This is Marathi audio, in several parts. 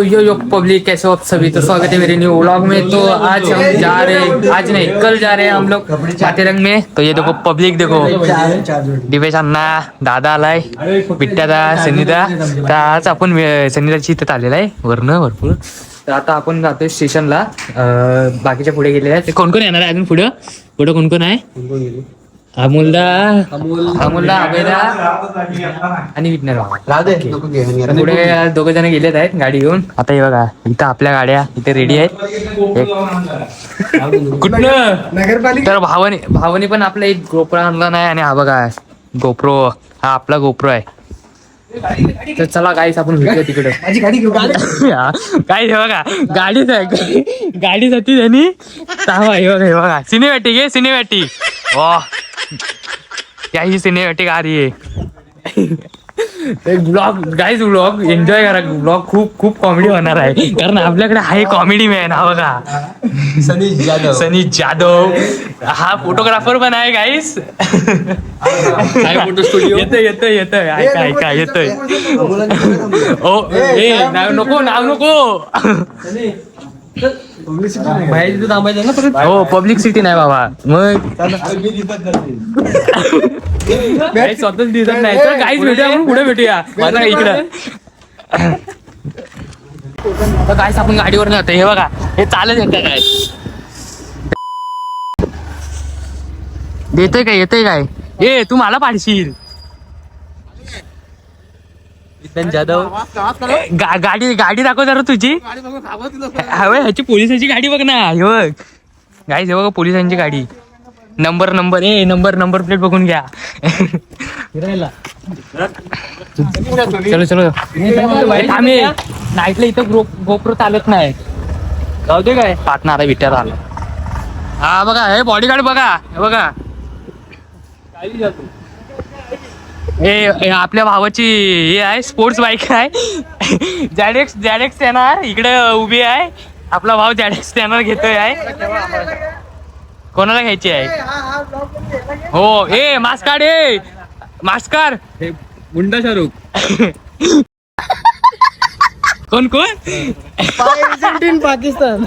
यो पब्लिक, कैसे हो आप सभी। तो स्वागत है मेरे न्यू व्लॉग में। तो आज हम जा रहे हैं, आज नहीं कल जा रहे हैं हम लोग माथेरंग में। तो ये देखो पब्लिक, देखो दिवेश अण्णा, दादा आलाय, बिट्ट्यादा, सनीदा। तर आज आपण सनीदाची इथं आलेला आहे वरनं भरपूर. तर आता आपण जातोय स्टेशनला. बाकीच्या पुढे गेलेले आहे. कोण कोण येणार आहे अजून पुढं? पुढं कोण कोण आहे? अमोलदा, अभयदा आणि विज्ञान पुढे दोघ जण गेलेत आहेत गाडी घेऊन. आता हे बघा इथं आपल्या गाड्या इथे रेडी आहेत. कुठलं नगरपालिका. तर भावाने पण आपला एक गोप्रो आणला नाही. आणि हा बघा गोप्रो, हा आपला गोप्रो आहे. तर चला गाईस आपण भेटूया तिकडे. माझी गाडी घेऊ. काय हे बघा गाडीसाठी त्यांनी हे बघा सिनेमॅटिक आहे, सिनेमॅटिक. वा क्या ही सिनेमॅटिक आ रही है. ब्लॉग गाईज, ब्लॉग एन्जॉय करा. ब्लॉग खूप कॉमेडी होणार आहे, कारण आपल्याकडे आहे कॉमेडी मॅन. हा बघा सनी जाधव, हा फोटोग्राफर पण आहे गाईस. फोटो स्टुडिओ येतोय ऐका येतोय. ओ नको नाव नको. हो पब्लिक सिटी नाही बाबा. मग स्वतःच दिसत नाही तर काहीच भेटूया, आपण पुढे भेटूया माझा इकडं. तर काहीच आपण गाडीवर जातो. हे बघा हे चालत येत काय येतोय काय ए तू मला पाडशील. जाधव गाडी दाखव जरा तुझी. हवं ह्याची पोलिसांची गाडी बघ ना. हे बघ गाईस, हे बघा पोलिसांची गाडी. नंबर प्लेट बघून घ्या. चलो थांबे नाईटला इथं गोप्रो चालत नाही. जाऊ दे काय पाटणार विचार आला. हा बघा हे बॉडीगार्ड बघा. हे बघा हे आपल्या भावाची हे आहे, स्पोर्ट्स बाईक आहे. जॅडेक्स येणार इकडे उभी आहे. आपला भाव जॅडेक्स येणार घेतोय आहे. कोणाला घ्यायची आहे? हो ए मास्क काढ, ए मास्क काढ. गुंडा शाहरुख. कोण पाकिस्तान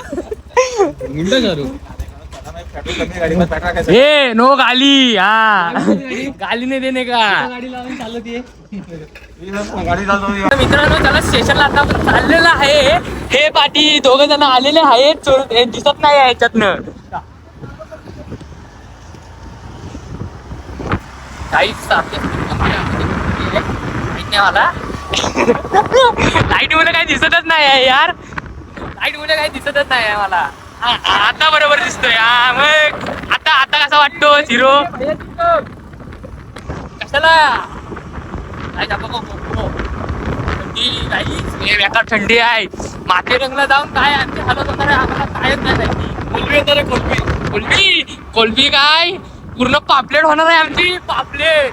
गुंडा शाहरुख. ए नो गाली. हा गाली नाही देणे का. मित्रांनो त्याला स्टेशनला आता चाललेलं आहे. हे पाठी दोघ जण आलेले आहेत. दिसत नाही ह्याच्यातनं. लाईट मुलं काही दिसतच नाही यार. लाईट मुलं काही दिसतच नाही मला. आता बरोबर दिसतोय. मग आता कसा वाटतो हिरो कशाला. थंडी आहे. माथेरंगला जाऊन काय आमची हालत होणार आहे आम्हाला कायच नाही. कोलबी काय पूर्ण पापलेट होणार आहे आमची. पापलेट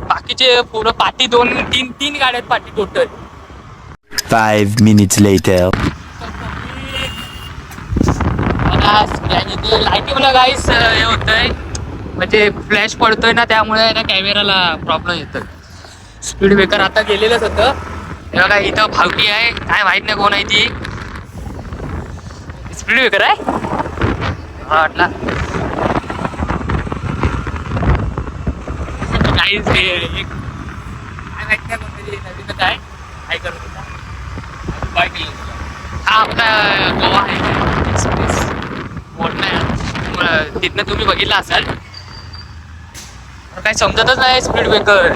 बाकीचे पूर्ण पाठी 2-3 गाड्यात पाठी टोटल. 5 minutes later. लाईटी मला गाईस हे होतंय, म्हणजे फ्लॅश पडतोय ना, त्यामुळे ना कॅमेराला प्रॉब्लेम येतोय. स्पीड ब्रेकर आता गेलेलंच होतं. हे बघा इथं भावकी आहे, काय माहित नाही कोण आहे ती. स्पीड ब्रेकर आहे हा वाटला. काय माहित नाही कोणतरी नवीनच आहे. काय करत होता बाय केलं. हा आपला गोवा आहे एक्सप्रेस मोठा. तिथनं तुम्ही बघितलं असाल. काही समजतच नाही स्पीड ब्रेकर.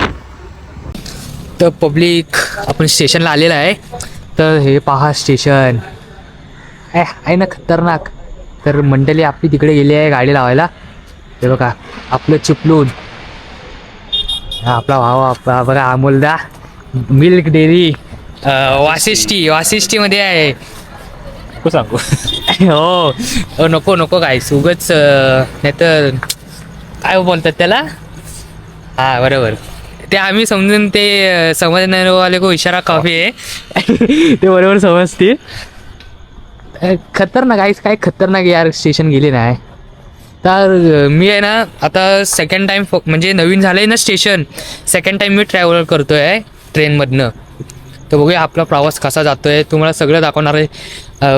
तर पब्लिक आपण स्टेशनला आलेलं आहे. तर हे पहा स्टेशन आहे ना खतरनाक. तर मंडळी आपली तिकडे गेली आहे गाडी लावायला. हे बघा आपलं चिपलून. हा आपला भाव बघा अमोलदा. मिल्क डेअरी वाशिष्ठी मध्ये आहे. सांगू हो नको काय उगच नाही तर काय बोलतात त्याला. हा बरोबर ते आम्ही समजून ते समजणारे वाले को इशारा काफी आहे. ते बरोबर समजतील. खतरनाक गाईस, काय खतरनाक यार स्टेशन गेले नाही. तर मी आहे ना आता सेकंड टाइम, म्हणजे नवीन झालंय ना स्टेशन, सेकंड टाइम मी ट्रॅव्हल करतोय ट्रेनमधनं. तर बघूया आपला प्रवास कसा जातोय, तुम्हाला सगळं दाखवणार आहे.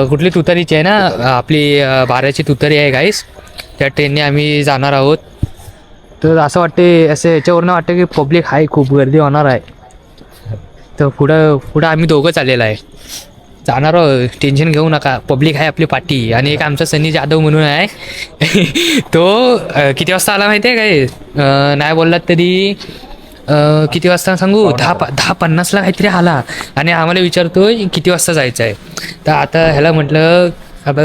कुठली तुतारीची आहे ना, आपली 12ची तुतारी आहे गाईस, त्या ट्रेनने आम्ही जाणार आहोत. तर असं वाटते, असं याच्यावरनं वाटतं की पब्लिक आहे, खूप गर्दी होणार आहे. तर पुढं आम्ही दोघं चाललेलं आहे, जाणार आहोत, टेन्शन घेऊ नका, पब्लिक आहे आपली पाठी. आणि एक आमचा सनी जाधव म्हणून आहे तो किती वाजता आला माहिती आहे काय, नाही बोललात तरी किती वाजता सांगू, 10:50ला काहीतरी आला आणि आम्हाला विचारतोय किती वाजता जायचं आहे. तर आता ह्याला म्हटलं आता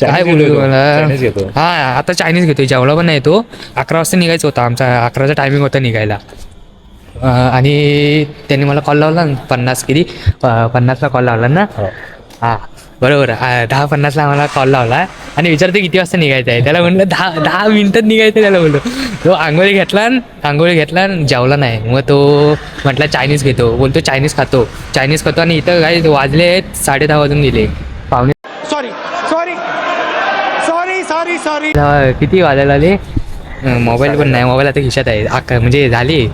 काय बोलू तुम्हाला, हां आता चायनीज घेतोय, जेवला पण नाही तो. 11 वाजता निघायचं होता, आमचा 11चा टायमिंग होता निघायला. आणि त्यांनी मला कॉल लावला 50ला कॉल लावला ना, हां बरोबर, 10:50ला आम्हाला कॉल लावला आणि विचारते किती वाजता निघायचं आहे. त्याला म्हटलं 10 मिनिटात निघायचं. त्याला बोललो, तो आंघोळी घेतला जेवला नाही. मग तो म्हटला चायनीज घेतो, बोलतो चायनीज खातो आणि इथं काय वाजले 10:30 वाजून गेले, पावणे सॉरी किती वाजायला आले. मोबाईल पण नाही, मोबाईल आता खिशात आहे, म्हणजे झाली.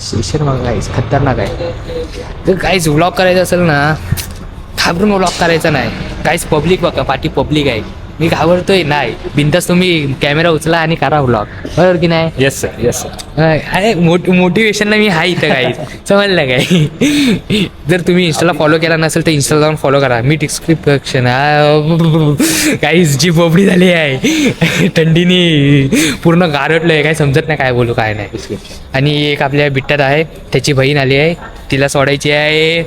स्टेशन मग काहीच खतरनाक आहे. तर काहीच व्लॉग करायचं असेल ना, घाबरून व्लॉग करायचा नाही. काहीच पब्लिक बघा, पाठी पब्लिक आहे, मी घाबरतोय नाही. बिनधास्त तुम्ही कॅमेरा उचला आणि करा व्लॉग, बरोबर की नाही. Yes sir. अरे मोटिवेशनला मी आहे इथं काही समजलं काय. जर तुम्ही इंस्टाला फॉलो केला नसेल तर इंस्टाला जाऊन फॉलो करा. मी डिस्क्रिप्शन काहीच जी बोबडी झाली आहे थंडीने, पूर्ण गारटलं आहे, काय समजत नाही काय बोलू काय नाही. आणि एक आपल्या बिट्ट्यात आहे, त्याची बहीण आली आहे, तिला सोडायची आहे.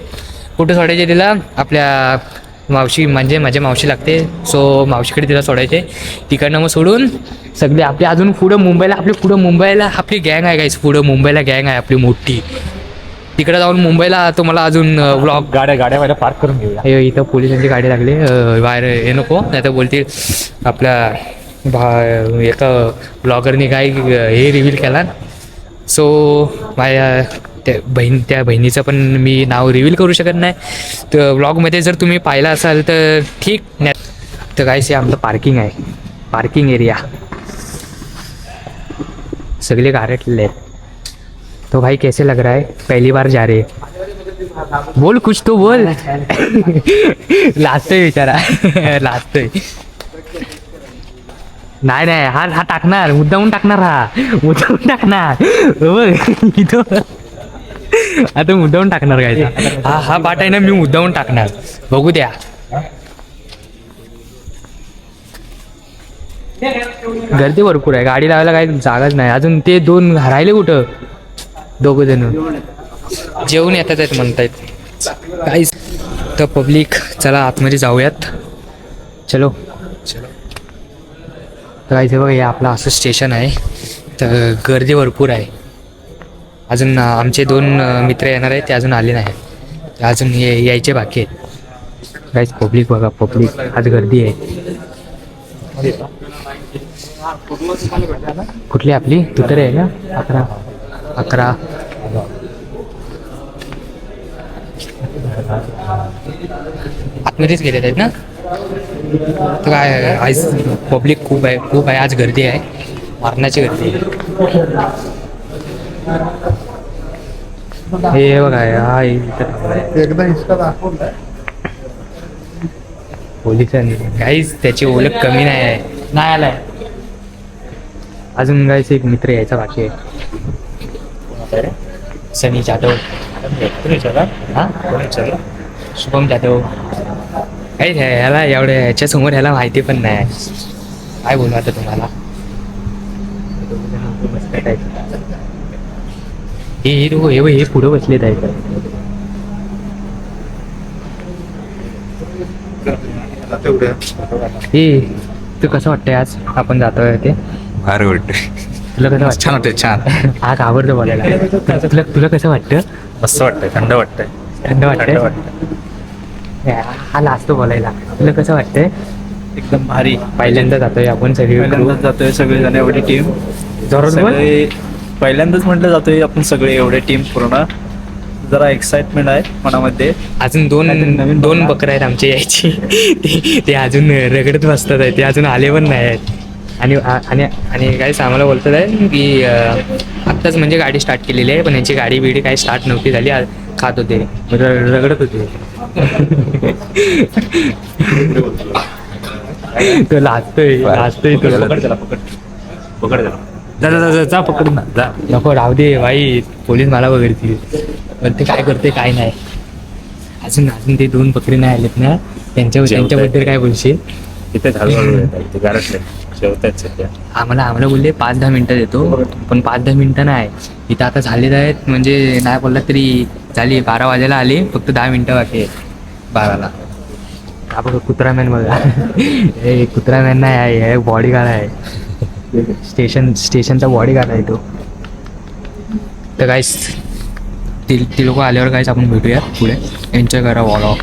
कुठं सोडायची आहे तिला, आपल्या मावशी, म्हणजे माझ्या मावशी लागते, सो मावशीकडे तिला सोडायचे. तिकडनं मग सोडून सगळे आपले अजून पुढं मुंबईला आपली गँग आहे गाईस, पुढं मुंबईला गँग आहे आपली मोठी. तिकडे जाऊन मुंबईला तुम्हाला अजून व्लॉग, गाड्या वाड्या पार्क करून घेऊया. इथं पोलिसांची गाडी लागली, बाहेर हे नको नाही तर बोलतील आपल्या एका ब्लॉगरनी काय हे रिव्हील केला. सो माझ्या त्या बहिणीचं पण मी नाव रिव्हील करू शकत नाही. तर व्लॉगमध्ये जर तुम्ही पाहिला असाल तर ठीक नाही. तर काय से आमचं पार्किंग आहे, पार्किंग एरिया सगळे गारटलेले आहेत. तो भाई कैसे लग रहा है, पहली बार जा रहे, बोल कुछ तो बोल. लाजतोय बिचारा लाजतोय. नाही हा टाकणार, मुद्दामून टाकणार, बघ आता मुद्दामून टाकणार काय. हा पाठ आहे ना, मी मुद्दामून टाकणार, बघू द्या. गर्दी भरपूर आहे, गाडी लावायला काही जागाच नाही. अजून ते 2 राहिले कुठं, दोघं जण जेवून येतात आहेत म्हणतायत काहीच. तर पब्लिक चला आतमध्ये जाऊयात, चलो. तर काहीच बघा, हे आपलं असं स्टेशन आहे. तर गर्दी भरपूर आहे. अजून आमचे 2 मित्र येणार आहेत, ते अजून आले नाही, अजून यायचे बाकी आहेत. काहीच पब्लिक बघा, पब्लिक आज गर्दी आहे. कुठली आपली तुतारी आहे ना, 11 आतमध्येच गेलेत आहेत ना. तर काय आज पब्लिक खूप आहे, आज गर्दी आहे, मारण्याची गर्दी आहे. हे बघा, हा एकदा हिसका दाखवलाय पोलिसांनी, काहीच त्याची ओळख कमी नाही आलाय. अजून काहीच एक मित्र यायचा बाकी आहे, सनी जाधव, शुभम जाधव. काहीच ह्याला ह्याच्यासमोर ह्याला माहिती पण नाही, काय बोलू आता तुम्हाला. हे पुढं बसलेत आहेत. हे तू कसं वाटतंय आज आपण जातोय ते, भारी वाटतंय, तुला कसं वाटतं. छान वाटतंय, छान. हा आवडतं बोलायला. तुला कसं वाटतं. मस्त वाटतंय, थंड वाटतंय. हा लाजतो बोलायला. तुला कसं वाटतंय. एकदम भारी. पहिल्यांदा जातोय आपण पहिल्यांदाच जातोय सगळेजण, एवढी टीम जोरात. पहिल्यांदाच म्हटलं जातोय आपण सगळे, एवढे टीम पूर्ण. जरा एक्साइटमेंट आहे मनामध्ये. अजून दोन बकरं आहेत आमचे यायची, ते अजून रगडत बसतात आहे, ते अजून आले पण नाही आहेत. आणि आणि काही आम्हाला बोलतात आहे की आत्ताच म्हणजे गाडी स्टार्ट केलेली आहे, पण यांची गाडी बिडी काही स्टार्ट नव्हती झाली, खात होते रगडत होते. तो लाजतोय तो. जा पकड ना जा. नको राहू दे भाई, पोलीस मला बघतील. पण ते काय करते काय नाही. अजून ते 2 बकरी नाही आलेत ना, त्यांच्याबद्दल काय बोलशील? तिथे आम्हाला बोलले 5-10 मिनिटं देतो, पण 5-10 मिनिटं नाही इथं आता झालेत आहेत. म्हणजे नाही बोलला तरी झाली 12 वाजायला आली, फक्त 10 मिनिटं बाकी आहे 12ला. हा बघा कुत्रामॅन बघा. हे कुत्रामॅन नाही आहे, बॉडीगार्ड आहे. स्टेशनचा बॉडीगार्ड आहे तो. तर गाईस ती लोक आल्यावर गाईस आपण भेटूया पुढे. एन्जॉय करा व्लॉग.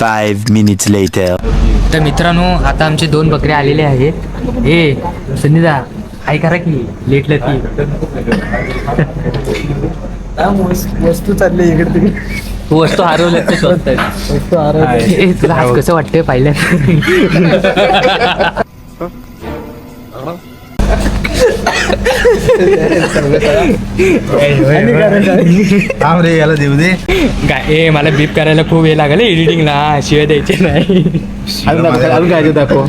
5 minutes later. तर मित्रांनो आता आमचे 2 बकरे आलेले आहेत. ए संदीदा काय करा की लेटलं ती वस्तू चालली इकडे तिकडे. वस्तू हरवल्या ते शोधतायत. वस्तू हरवली. तुला आज कसं वाटतंय पाहिलं? रे याला देऊ दे. काय मला बीप करायला खूप हे लागलं एडिटिंगला, शिवाय द्यायचे नाही. अजून काय दाखव.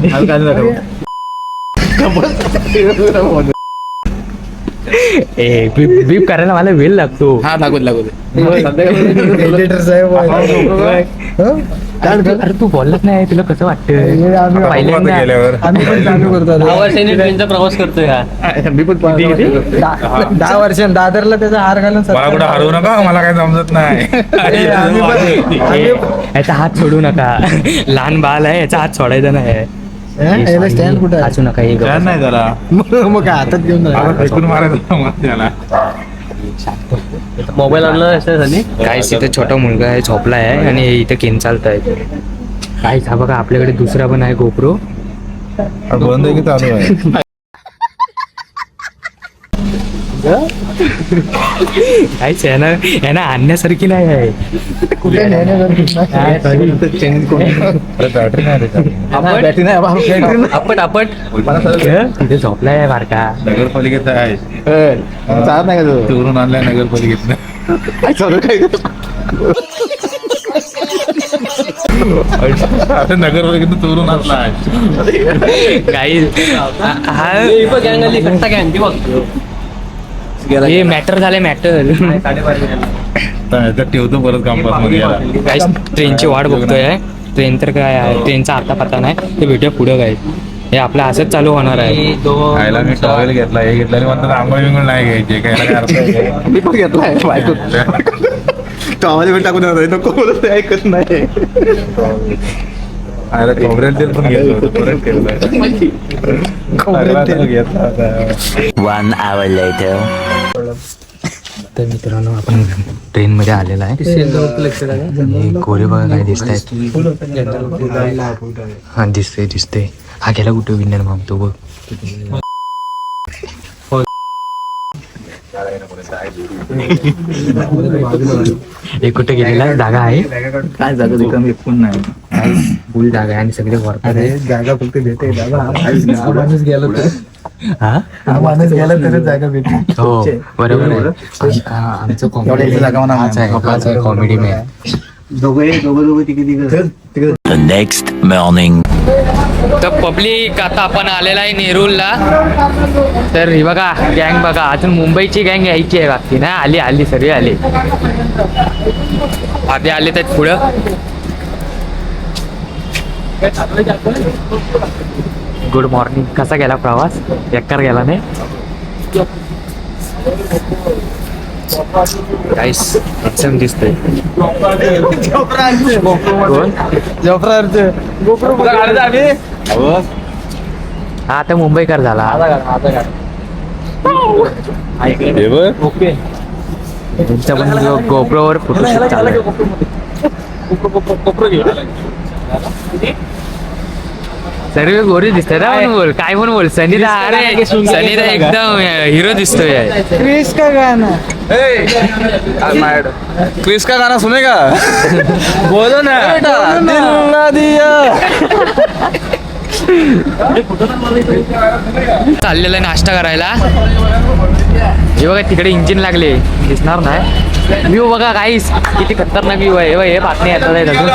ए बीप करायला मला वेळ लागतो. हा लागू एडिटर साहेब. अरे तू बोलत नाही, तुला कसं वाटतं? पहिल्यांदा आम्ही पण चालू करतो. 10 वर्षांनी ट्रेनचा प्रवास करतोय हा. मी पण 10 वर्षांनी दादरला त्याचा हार घालून मला कुठं हरवू नका, मला काय समजत नाही. याचा हात सोडू नका. लहान बाल आहे, याचा हात सोडायचा नाही. स्टँड कुठे वाचू नका हे ध्यान नाही त्याला. मग काय हातात घेऊन ऐकून मारायचं मग त्याला. मोबाईल आणला याच्यासाठी. काहीच इथं छोटा मुलगा आहे, झोपला आहे आणि इथं केन चालताय. काहीच हा बघा आपल्याकडे दुसरा पण आहे गोप्रो. बंद आहे की चालू आहे? काहीच यांना आणण्यासारखी नाही आहे. कुठे बॅटरी नाही बॅटरी नाही. आपट तिथे झोपलाय आहे बारका. नगरपालिकेत आहे. चालत नाही का चोरून आणलाय नगरपालिकेत. आता नगरपालिकेत चोरून आणलाय. काही गँग आली खट्टा गँग ती बघ. हे मॅटर झालंय मॅटर. ठेवतो परत कंपास मध्ये याला. काही ट्रेनची वाट बघतोय. ट्रेन तर काय आहे, ट्रेनचा आता पता नाही. ते भेटूया पुढं काय. हे आपलं असंच चालू होणार आहे. खायला मी टॉवेल घेतला, हे घेतला आणि म्हणतात आंघोळ बिंगोळ नाही घ्यायचे. काय अर्थ आहे? मी पण घेतलाय टॉवेल पण टाकून नको बोलत ऐकत नाही. आयला खोबरेल तेल पण घेतलं, परत केलं. घेतला 1 hour later. तर मित्रांनो आपण ट्रेनमध्ये आलेला आहे. आणि गोरे बघा काय दिसत आहेत. हा दिसते. हा गेला कुठं विज्ञान मागतो बघ. एक कुठे गेलेला जागा आहे. काय जागा रिकामी कोण नाही. फुल जागा आहे आणि सगळे वरतात आहे. जागा फक्त भेटे. माणूस गेला तर माणूस गेला तरच जागा भेटे. हो बरोबर आहे. आमचं कॉमेडी कॉमेडी मॅन. दोघं तिकडे. The next morning. तर पब्लिक आता आपण आलेला आहे नेरूलला. तर ही बघा गँग बघा, अजून मुंबईची गँग यायची आहे बाकी ना. आली सर्व आली. आधी आले तर पुढं. Good morning. कसा गेला प्रवास? बेकार गेला नाही. काहीच एकदम दिसतंय. हा आता मुंबईकर झाला. ओके तुमच्या पण गोप्रोवर फोटोशूट चालू. सर्व गोरी दिसतंय ना. पण बोल काय पण बोल. सनीदा अरे सनीदा एकदम हिरो दिसतोय. क्रिस का गाना. क्रिस का गाना सुनेगा? बोलो ना. चाललेला आहे नाश्ता करायला. हे बघा तिकडे इंजिन लागले, दिसणार नाही. व्ह्यू बघा काहीच किती खतरनाक व्ह्यू आहे. हे बातमी येतात आहेत अजून.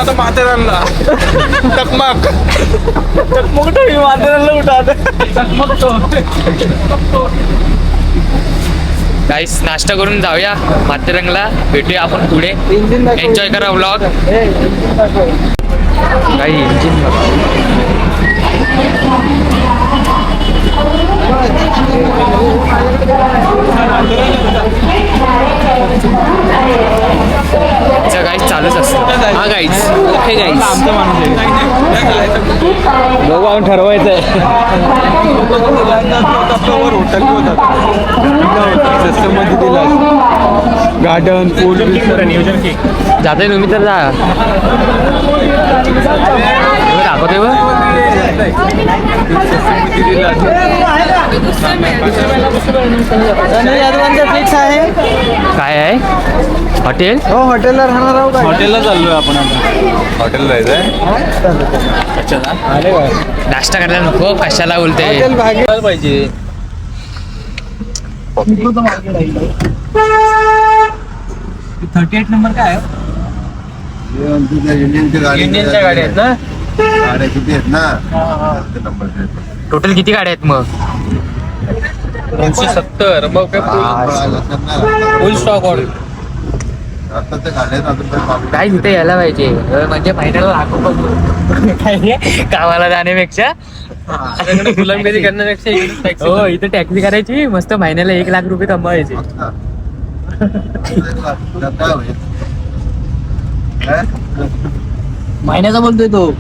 काहीच नाश्ता करून जाऊया माथेरंगला. भेटूया आपण पुढे. एन्जॉय करा व्लॉग. काही इंजिन गाईज चालूच असतं. हा गाईज ओके गाईज बघू आपण ठरवायचंय. गार्डन पूल नियोजन जाताय तुम्ही तर जा. दाखवते बघ. फिक्स आहे. काय आहे हॉटेल? हो हॉटेलला राहणार आहोत. हॉटेलला चाललोय आपण आता. हॉटेल जायचंय. नाश्ता करायला नको कशाला बोलते. हॉटेल भाग्य पाहिजे. 38 नंबर काय आहे? इंडियनच्या गाड्या आहेत ना. गाड्या किती आहेत ना. टोटल किती गाड्या आहेत मग? 370. मग काय फुल स्टॉक ऑर्डर. काय तिथे यायला पाहिजे म्हणजे महिन्याला लाखो कामाला जाण्यापेक्षा गुलामगिरी करण्यापेक्षा हो इथे टॅक्सी करायची मस्त महिन्याला 1 लाख रुपये कमवायचे. महिन्याचा बोलतोय तो.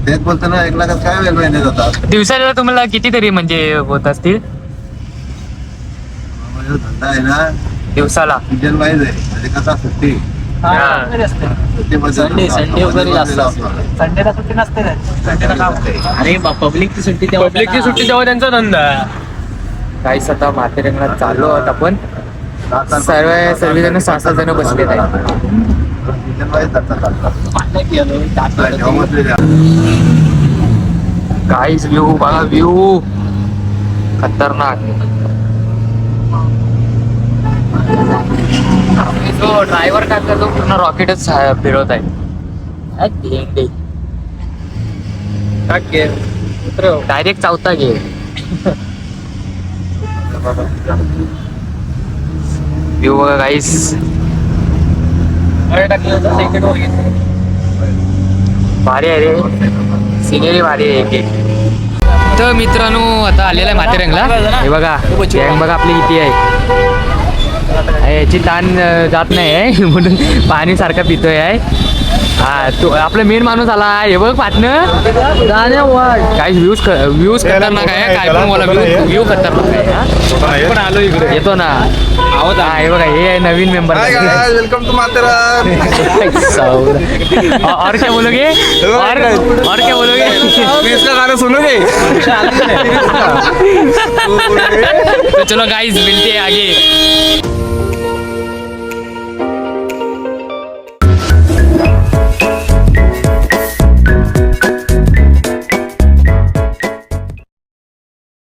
तेच बोलतो ना 1 लाखात काय वेळ महिने जातात. दिवसाला तुम्हाला कितीतरी म्हणजे होत असतील धंदा आहे ना दिवसाला? सीजन वाईज आहे म्हणजे कसा सुट्टी संडे वगैरे जास्त संडेला सुट्टी नसते. संडेला काम. अरे पब्लिकची सुट्टी तेव्हा. पब्लिकची सुट्टी तेव्हा त्यांचा धंदा. काहीच आता माथेरंगणात चाललो आहोत आपण. सर्वजण 6-7 जण बसलेत आहे. सीजन वाईज काहीच व्ह्यू बघा व्ह्यू खतरनाक. जो ड्रायव्हर टाकला तो पूर्ण रॉकेटच फिरवत आहे. Direct 4था gear. व्ह्यू बघा काहीच भारी आहे रे. सिनेरी भारी आहे एक. तर मित्रांनो आता आलेला आहे माथेरंगला. हे बघा गँग बघा आपली किती आहे. याची ताण जात नाही आहे म्हणून पाणी सारखं पितोय आहे. हा तो आपला मेन माणूस आला. हे बघ पाटणं काय व्ह्यूज खतरनाक आहे. काय पण बोला व्ह्यू खतरनाक आहे. पण आलो इकडे. येतो ना. हा हे बघा हे आहे नवीन मेंबर. Welcome to Matheran. और क्या बोलोगे और क्या बोलोगे? प्लीज का गाना सुनोगे? तो चलो गाइस मिलते हैं आगे.